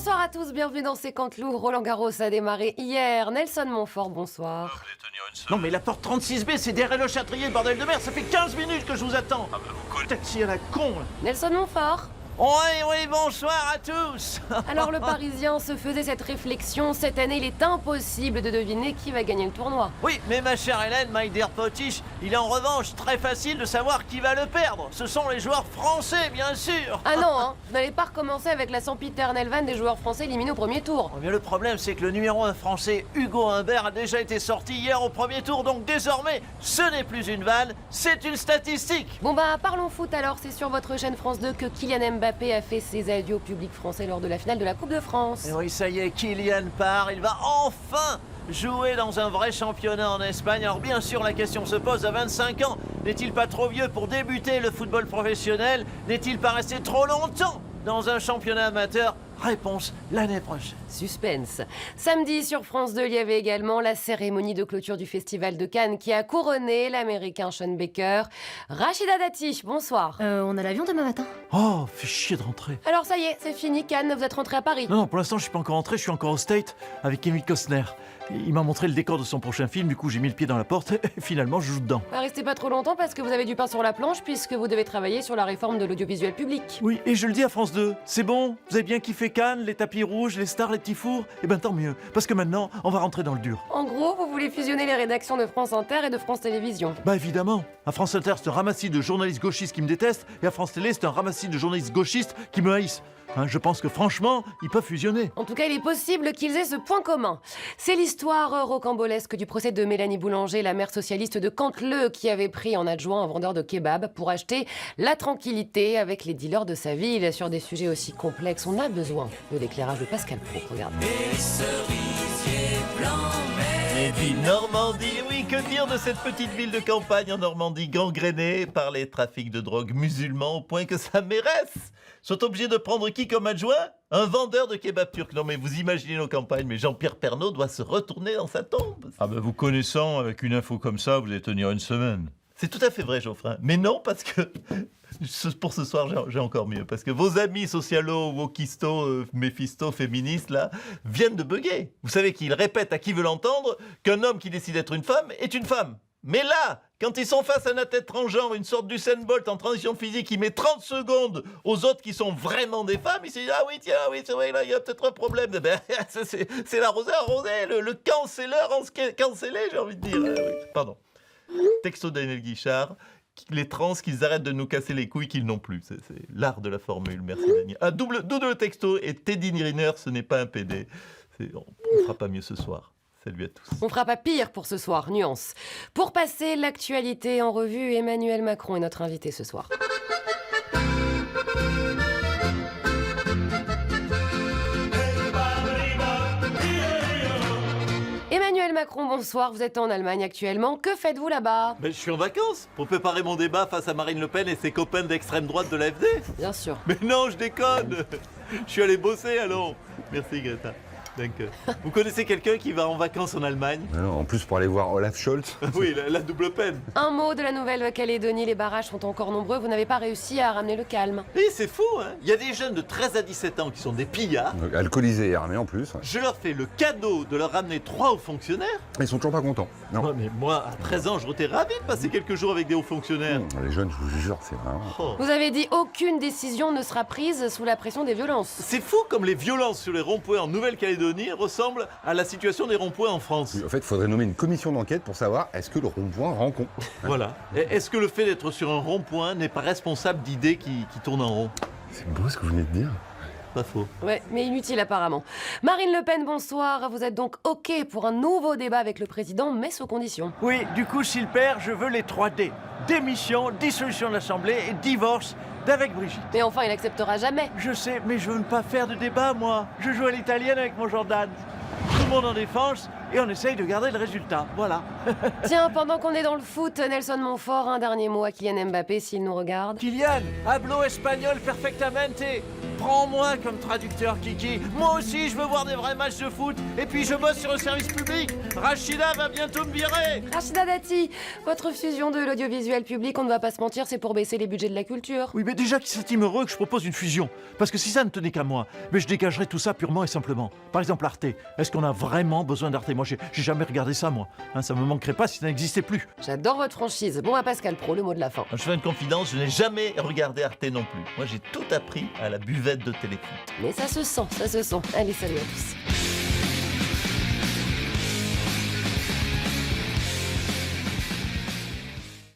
Bonsoir à tous, bienvenue dans C'est Canteloup. Roland Garros a démarré hier. Nelson Montfort, bonsoir. Non mais la porte 36B, c'est derrière le Châtrier, le bordel de mer, ça fait 15 minutes que je vous attends. Ah bah vous taxi à la con là. Nelson Montfort. Oui, bonsoir à tous. Alors le Parisien se faisait cette réflexion. Cette année, il est impossible de deviner qui va gagner le tournoi. Oui, mais ma chère Hélène, my dear Potiche, il est en revanche très facile de savoir qui va le perdre. Ce sont les joueurs français, bien sûr. Ah non, hein, vous n'allez pas recommencer avec la sempiternelle vanne des joueurs français éliminés au premier tour. Oh, mais le problème, c'est que le numéro 1 français, Hugo Humbert, a déjà été sorti hier au premier tour, donc désormais, ce n'est plus une vanne, c'est une statistique. Bon bah, parlons foot alors. C'est sur votre chaîne France 2 que Kylian Mbappé a fait ses adieux au public français lors de la finale de la Coupe de France. Et oui, ça y est, Kylian part, il va enfin jouer dans un vrai championnat en Espagne. Alors bien sûr, la question se pose, à 25 ans, n'est-il pas trop vieux pour débuter le football professionnel? N'est-il pas resté trop longtemps dans un championnat amateur? Réponse l'année prochaine. Suspense. Samedi sur France 2, il y avait également la cérémonie de clôture du Festival de Cannes qui a couronné l'américain Sean Baker. Rachida Dati, bonsoir. On a l'avion demain matin. Oh, fait chier de rentrer. Alors ça y est, c'est fini Cannes, vous êtes rentré à Paris. Non, pour l'instant, je suis pas encore rentré, je suis encore au State avec Kevin Costner. Il m'a montré le décor de son prochain film, du coup j'ai mis le pied dans la porte et finalement je joue dedans. Bah, restez pas trop longtemps parce que vous avez du pain sur la planche puisque vous devez travailler sur la réforme de l'audiovisuel public. Oui, et je le dis à France 2, c'est bon, vous avez bien kiffé Cannes, les tapis rouges, les stars, les petits fours? Eh ben tant mieux, parce que maintenant, on va rentrer dans le dur. En gros, vous voulez fusionner les rédactions de France Inter et de France Télévisions. Bah évidemment, à France Inter c'est un ramassis de journalistes gauchistes qui me détestent, et à France Télé c'est un ramassis de journalistes gauchistes qui me haïssent. Hein, je pense que franchement, ils peuvent fusionner. En tout cas, il est possible qu'ils aient ce point commun. C'est l'histoire rocambolesque du procès de Mélanie Boulanger, la maire socialiste de Canteleu, qui avait pris en adjoint un vendeur de kebab pour acheter la tranquillité avec les dealers de sa ville. Sur des sujets aussi complexes, on a besoin de l'éclairage de Pascal Praud. Regarde. Et puis Normandie, oui, que dire de cette petite ville de campagne en Normandie gangrénée par les trafics de drogue musulmans au point que sa mairesse sont obligés de prendre qui comme adjoint? Un vendeur de kebab turc. Non mais vous imaginez nos campagnes, mais Jean-Pierre Pernaut doit se retourner dans sa tombe. Ah ben vous connaissant, avec une info comme ça, vous allez tenir une semaine. C'est tout à fait vrai, Geoffrin. Mais non, parce que pour ce soir, j'ai encore mieux. Parce que vos amis socialos, wokistos, méphistos, féministes, là, viennent de bugger. Vous savez qu'ils répètent à qui veut l'entendre qu'un homme qui décide d'être une femme est une femme. Mais là, quand ils sont face à un athlète transgenre, une sorte d'Usain Bolt en transition physique, qui met 30 secondes aux autres qui sont vraiment des femmes, ils se disent « Ah oui, tiens, oui, c'est vrai, là, il y a peut-être un problème. » Ben, c'est l'arrosé arrosé, le cancelleur en cancellé, j'ai envie de dire. Oui, pardon. Texto Daniel Guichard, les trans qu'ils arrêtent de nous casser les couilles qu'ils n'ont plus. C'est l'art de la formule, merci Daniel. Un double texto et Teddy Riner, ce n'est pas un PD. On ne fera pas mieux ce soir. Salut à tous. On fera pas pire pour ce soir, nuance. Pour passer l'actualité en revue, Emmanuel Macron est notre invité ce soir. Emmanuel Macron, bonsoir, vous êtes en Allemagne actuellement. Que faites-vous là-bas? Je suis en vacances pour préparer mon débat face à Marine Le Pen et ses copains d'extrême droite de l'AfD. Bien sûr. Mais non, je déconne. Je suis allé bosser, allons. Merci Greta. Vous connaissez quelqu'un qui va en vacances en Allemagne? En plus pour aller voir Olaf Scholz. Oui, la double peine. Un mot de la Nouvelle-Calédonie, les barrages sont encore nombreux, vous n'avez pas réussi à ramener le calme. Oui, c'est fou, hein. Il y a des jeunes de 13 à 17 ans qui sont des pillards. Donc, alcoolisés et armés en plus. Ouais. Je leur fais le cadeau de leur ramener 3 hauts fonctionnaires. Ils sont toujours pas contents. Non. Non mais moi, à 13 ans, j'aurais été ravi de passer quelques jours avec des hauts fonctionnaires. Les jeunes, je vous jure, c'est vraiment... Oh. Vous avez dit aucune décision ne sera prise sous la pression des violences. C'est fou comme les violences sur les ronds-points en Nouvelle-Calédonie ressemblent à la situation des ronds-points en France. En fait, il faudrait nommer une commission d'enquête pour savoir est-ce que le rond-point rend con. Voilà. Et est-ce que le fait d'être sur un rond-point n'est pas responsable d'idées qui tournent en rond? C'est beau ce que vous venez de dire. Pas faux. Ouais, mais inutile apparemment. Marine Le Pen, bonsoir. Vous êtes donc OK pour un nouveau débat avec le président, mais sous condition. Oui, du coup, s'il perd, je veux les 3 D. Démission, dissolution de l'Assemblée et divorce d'avec Brigitte. Mais enfin, il acceptera jamais. Je sais, mais je veux ne pas faire de débat, moi. Je joue à l'italienne avec mon Jordan. Tout le monde en défense et on essaye de garder le résultat. Voilà. Tiens, pendant qu'on est dans le foot, Nelson Montfort, un dernier mot à Kylian Mbappé s'il nous regarde. Kylian, hablo espagnol perfectamente. Prends-moi comme traducteur, Kiki. Moi aussi, je veux voir des vrais matchs de foot. Et puis, je bosse sur le service public. Rachida va bientôt me virer. Rachida Dati, votre fusion de l'audiovisuel public, on ne va pas se mentir, c'est pour baisser les budgets de la culture. Oui, mais déjà qu'il s'estime heureux que je propose une fusion. Parce que si ça ne tenait qu'à moi, mais je dégagerais tout ça purement et simplement. Par exemple, Arte. Est-ce qu'on a vraiment besoin d'Arte? Moi, j'ai jamais regardé ça, moi. Hein, ça me manquerait pas si ça n'existait plus. J'adore votre franchise. Bon, à Pascal Pro, le mot de la fin. Je fais une confidence, je n'ai jamais regardé Arte non plus. Moi, j'ai tout appris à la buvette de Téléfoot. Mais ça se sent, ça se sent. Allez, salut à tous.